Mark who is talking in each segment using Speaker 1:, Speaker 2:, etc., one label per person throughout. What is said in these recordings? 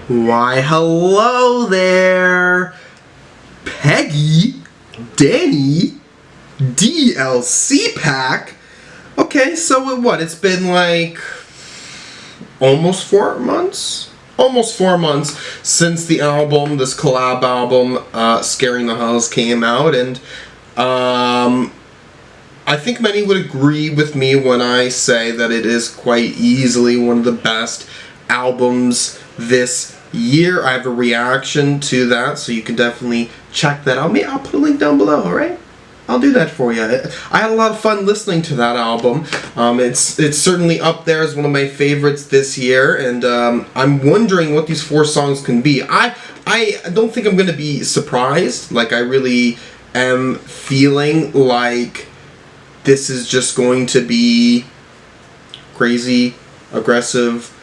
Speaker 1: Why, hello there, Peggy, Danny, DLC pack. Okay, so what? It's been like almost 4 months? Almost 4 months since the album, this collab album, Scaring the Hells, came out, and I think many would agree with me when I say that it is quite easily one of the best albums this year. I have a reaction to that, so you can definitely check that out. I'll put a link down below, alright? I'll do that for you. I had a lot of fun listening to that album. It's certainly up there as one of my favorites this year, and I'm wondering what these 4 songs can be. I don't think I'm going to be surprised. Like, I really am feeling like this is just going to be crazy, aggressive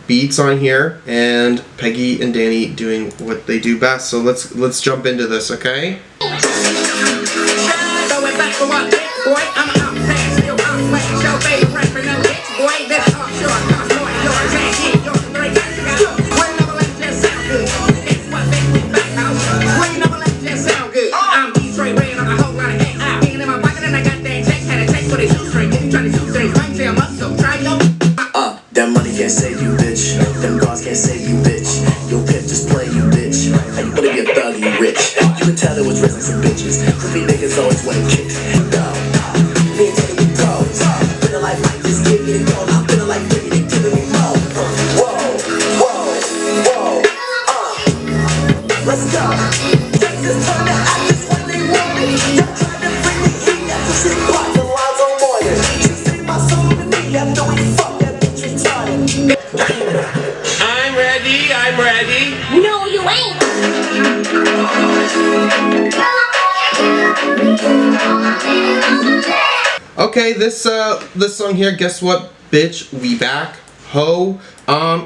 Speaker 1: beats on here, and Peggy and Danny doing what they do best. So let's jump into this, okay?
Speaker 2: That money can't save you, bitch. Them cars can't save you, bitch. Your pimp just play you, bitch. How you gonna be a thug, you rich? You can tell it was risen some bitches. Cause these niggas always wanna kick. Go. Me and Teddy, we go. Feeling like Mike, just give me the goal. I'm feeling like Ricky, they giving me more. Whoa, whoa, whoa. Let's go. Gangsters turn to actors when they want me. Y'all trying to bring me in. That's the shit, blocks and lines on morning. She saved my soul to me after we fucked that bitch retarded.
Speaker 3: I'm ready.
Speaker 4: No, you ain't.
Speaker 1: Okay, this song here, guess what, bitch, we back, ho.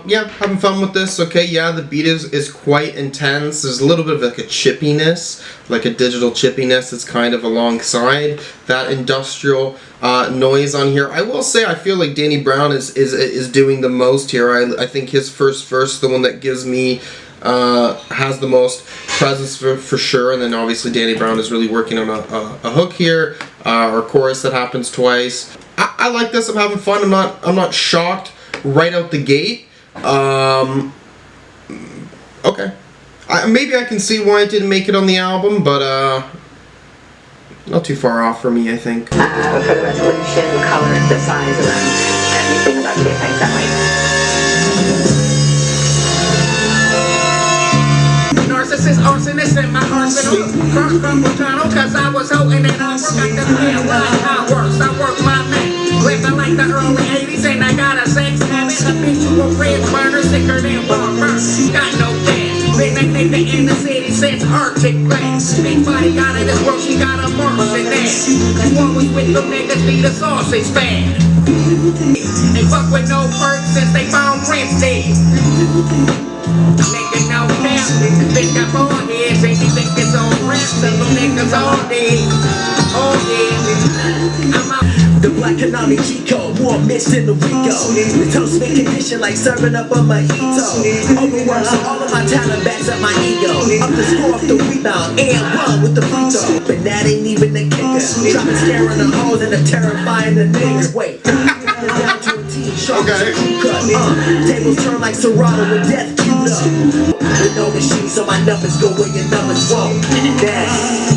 Speaker 1: Yeah, having fun with this. Okay, yeah, the beat is quite intense. There's a little bit of like a chippiness, like a digital chippiness that's kind of alongside that industrial noise on here. I will say I feel like Danny Brown is doing the most here. I think his first verse, the one that gives me has the most presence for sure, and then obviously Danny Brown is really working on a hook here, or chorus that happens twice. I like this. I'm having fun. I'm not shocked right out the gate. Okay. Maybe I can see why it didn't make it on the album, but not too far off for me, I think.
Speaker 5: For the resolution, color, the size of them, everything about JPEGs that way.
Speaker 3: Narcissist, arsonist, and my arsenal. Cross from Botano, cause I was holding it on. Got the plan, how it works. I work my man. Living like the early 80s, and I got a sex habit. Habitual fridge burner, sicker than bomb burn. Got no gas. Big nigga in the city since Arctic glass. Big body out of this world, she got a marks in that. One was with them niggas, be the sausage fan. They fuck with no perks since they found Prince dead. Nigga no cap, bitch got 4 heads, and you think it's on rap, so them niggas all dead. All dead. I'm out.
Speaker 2: The black Konami cheat code, more mixed in the Rico. The toast make condition like serving up a mojito. Overwork, so all of my talent backs up my ego. Up the score, off the rebound, and run with the free throw. But that ain't even the kicker. Dropping scaring the hoes and the terrifying the niggas. Wait, down to a T, sharp
Speaker 1: Okay.
Speaker 2: cut. Tables turn like Serrano with death queued up. With no machine, so my numbers go where your numbers won't. That's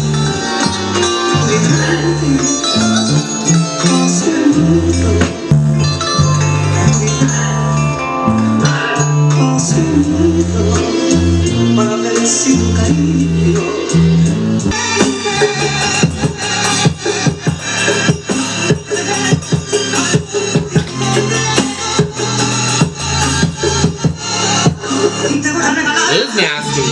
Speaker 1: It is nasty.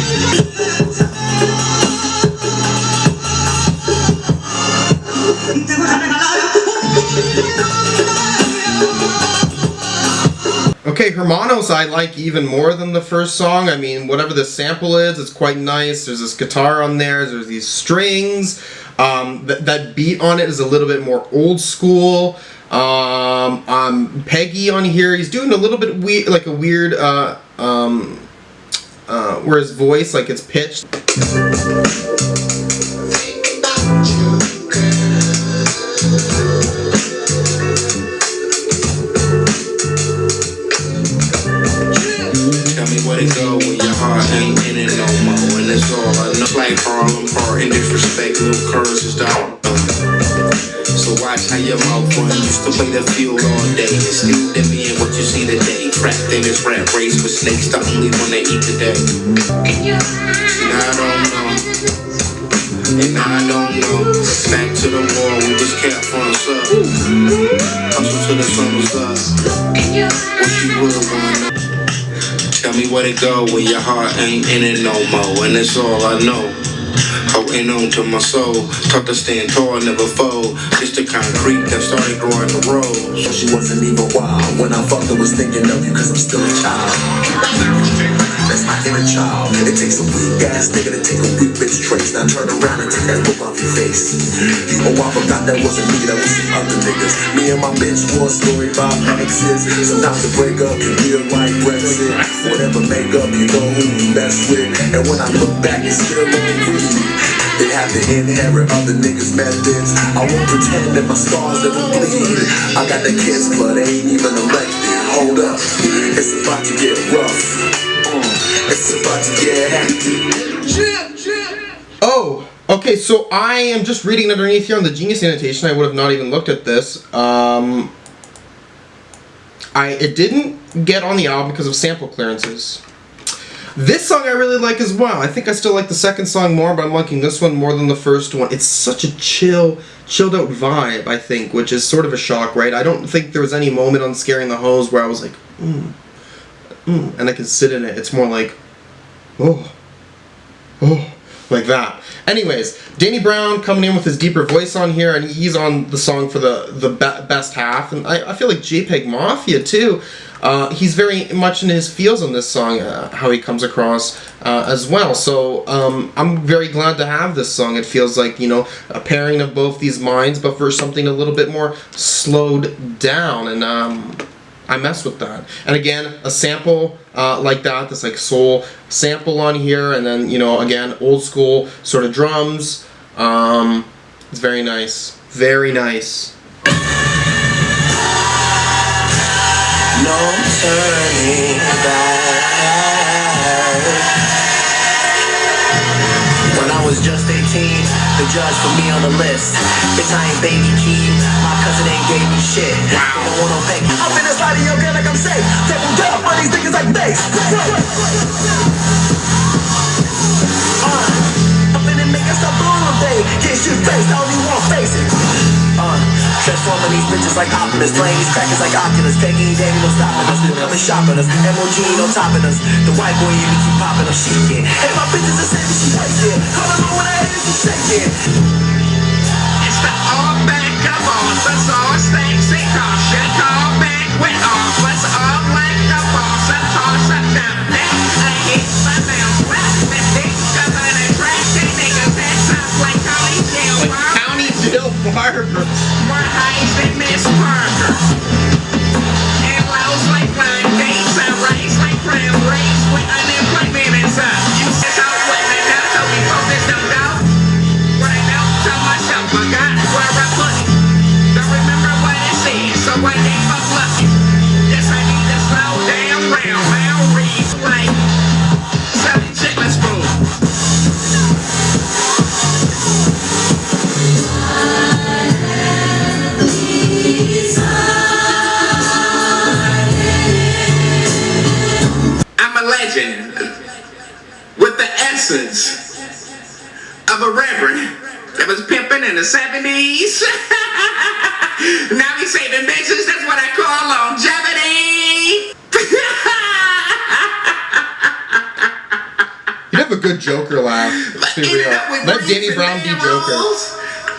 Speaker 1: Okay, Hermanos I like even more than the first song. I mean, whatever the sample is, it's quite nice. There's this guitar on there, there's these strings. That beat on it is a little bit more old school. Peggy on here, he's doing a little bit weird, like a weird where his voice, like, it's pitched.
Speaker 4: Tell me where to go when your heart ain't in it no more. And it's all I know. Like Harlem, part in disrespect, little curses down. So watch how your mouth run. Used to play the field all day. And still envying what you see today. Trapped in this rat race with snakes, the only one they eat today. See, now I don't know. And now I don't know. Back to the war, we was kept from us up. Hustle till the sun was up. What you would've won. Tell me where to go when your heart ain't in it no more. And it's all I know. Holding on to my soul. Taught to stand tall, never fold. Just the concrete that started growing the road.
Speaker 2: She wasn't even wild. When I fucked her, was thinking of you cause I'm still a child. That's my inner child. It takes a weak ass nigga to take a weak bitch trace. Now turn around and take that look off your face. Oh, I forgot that wasn't me, that was some other niggas. Me and my bitch war story about exes. Sometimes the breakup can feel like Brexit. Whatever make up, you know who you mess with. And when I look back, it's still on read. They have to inherit other niggas' methods. I won't pretend that my scars never bleed. I got the kids, but they ain't even elected. Hold up, it's about to get rough. It's about to get hectic.
Speaker 1: Oh, okay, so I am just reading underneath here on the Genius annotation. I would have not even looked at this. It didn't get on the album because of sample clearances. This song I really like as well. I think I still like the second song more, but I'm liking this one more than the first one. It's such a chilled out vibe, I think, which is sort of a shock, right? I don't think there was any moment on Scaring the Hoes where I was like, and I can sit in it. It's more like, oh, like that. Anyways, Danny Brown coming in with his deeper voice on here, and he's on the song for the best half. And I feel like JPEGMAFIA too. He's very much in his feels on this song, how he comes across as well. So I'm very glad to have this song. It feels like, you know, a pairing of both these minds, but for something a little bit more slowed down. And I mess with that. And again, a sample like that, this like soul sample on here, and then, you know, again, old school sort of drums. It's very nice. Very nice.
Speaker 2: No turning back. When I was just 18, the judge put me on the list. Bitch, I ain't baby Keith. My cousin ain't gave me shit. They don't want no fake. I'm in this body, okay, like I'm safe. Table down, but these niggas like bass. I'm finna make us stop blue today. Can't shoot face, I only want face it. Transforming these bitches like Optimus, playing these crackers like Oculus. Peggy and Danny no stopping us, come and shopping us. MOG no topping us. The white boy even keep popping up shit. Hey, my bitches are saying she shaking. Call her when I hit she shaking.
Speaker 3: It's the all back up on the sauce things they caution. Call back with all what's all like the boss and toss up down. I hit my mouth with the dick coming and tracking niggas that sounds like County Jail.
Speaker 1: County Jail Barber.
Speaker 3: More highs than Miss Parker. And lows like blind dates. And race like crab race with unemployment and stuff. You said I wasn't enough, so we focus them down. What I know, tell myself I got where I put it. Don't remember what it said, so I gave up looking. Yes, I need to slow down round. Now read like selling chitlin spoon. Legend with the essence of a reverend that was pimping in the 70s. Now he's saving bitches. That's what I call longevity.
Speaker 1: You'd have a good Joker laugh. Let's be real. Let Danny Brown be Joker.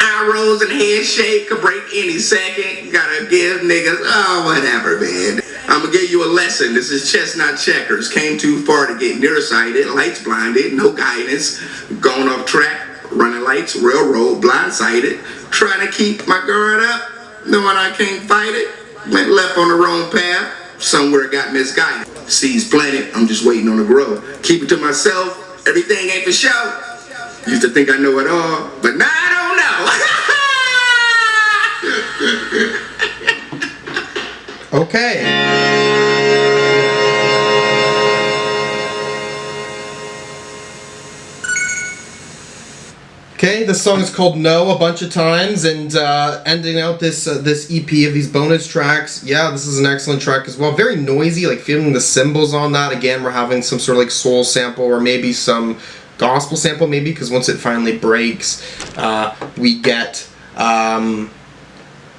Speaker 3: Eye rolls and handshake could break any second. Gotta give niggas, oh, whatever, man. I'm gonna give you a lesson. This is chestnut checkers. Came too far to get nearsighted. Lights blinded. No guidance. Going off track. Running lights. Railroad. Blindsided. Trying to keep my guard up. Knowing I can't fight it. Went left on the wrong path. Somewhere got misguided.
Speaker 4: Seeds planted, I'm just waiting on to grow. Keep it to myself, everything ain't for show. Used to think I know it all, but now I don't know.
Speaker 1: Okay. Okay, this song is called No a bunch of times, and ending out this this EP of these bonus tracks. Yeah, this is an excellent track as well. Very noisy, like feeling the cymbals on that. Again, we're having some sort of like soul sample or maybe some gospel sample, maybe, because once it finally breaks, we get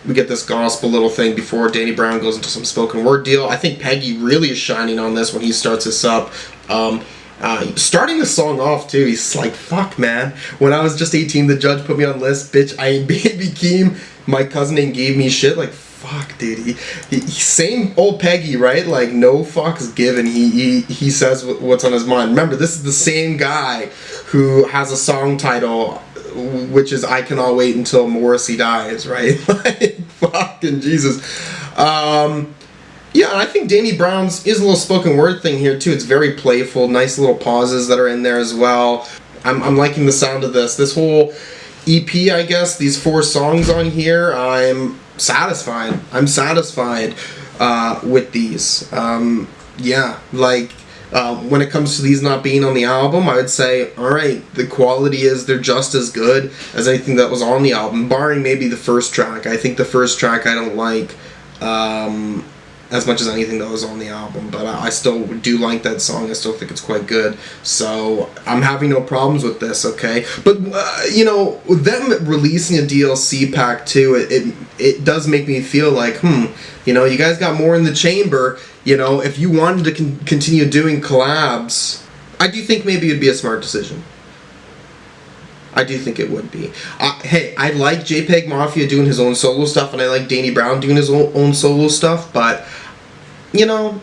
Speaker 1: this gospel little thing before Danny Brown goes into some spoken word deal. I think Peggy really is shining on this when he starts this up. Starting the song off too, he's like, fuck man, when I was just 18 the judge put me on list, bitch, I ain't baby Keem, my cousin ain't gave me shit. Like, fuck dude, he same old Peggy, right? Like, no fucks given. He says what's on his mind. Remember, this is the same guy who has a song title which is I Cannot Wait Until Morrissey Dies, right? Like, fucking Jesus. Yeah, I think Danny Brown's is a little spoken word thing here too. It's very playful, nice little pauses that are in there as well. I'm liking the sound of this. This whole EP, I guess, these 4 songs on here, I'm satisfied. I'm satisfied with these. Yeah, like when it comes to these not being on the album, I would say, alright, the quality is they're just as good as anything that was on the album, barring maybe the first track. I think the first track I don't like as much as anything that was on the album, but I still do like that song. I still think it's quite good, so I'm having no problems with this, okay? But you know, them releasing a DLC pack too, it does make me feel like, you know, you guys got more in the chamber. You know, if you wanted to continue doing collabs, I do think maybe it'd be a smart decision. I do think it would be. Hey, I like JPEGMAFIA doing his own solo stuff, and I like Danny Brown doing his own solo stuff, but, you know,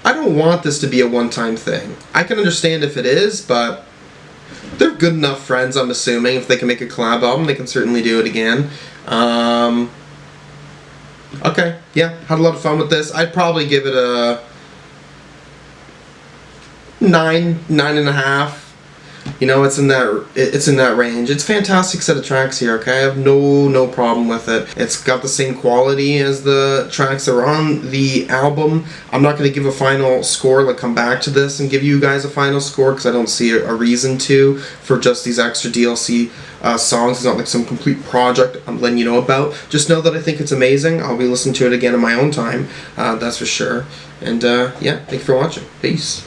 Speaker 1: I don't want this to be a one-time thing. I can understand if it is, but they're good enough friends, I'm assuming. If they can make a collab album, they can certainly do it again. Okay, yeah, had a lot of fun with this. I'd probably give it a 9.5. You know, it's in that range. It's a fantastic set of tracks here, okay? I have no problem with it. It's got the same quality as the tracks that are on the album. I'm not going to give a final score, like come back to this and give you guys a final score, because I don't see a reason to for just these extra DLC songs. It's not like some complete project I'm letting you know about. Just know that I think it's amazing. I'll be listening to it again in my own time, that's for sure. And yeah, thank you for watching. Peace.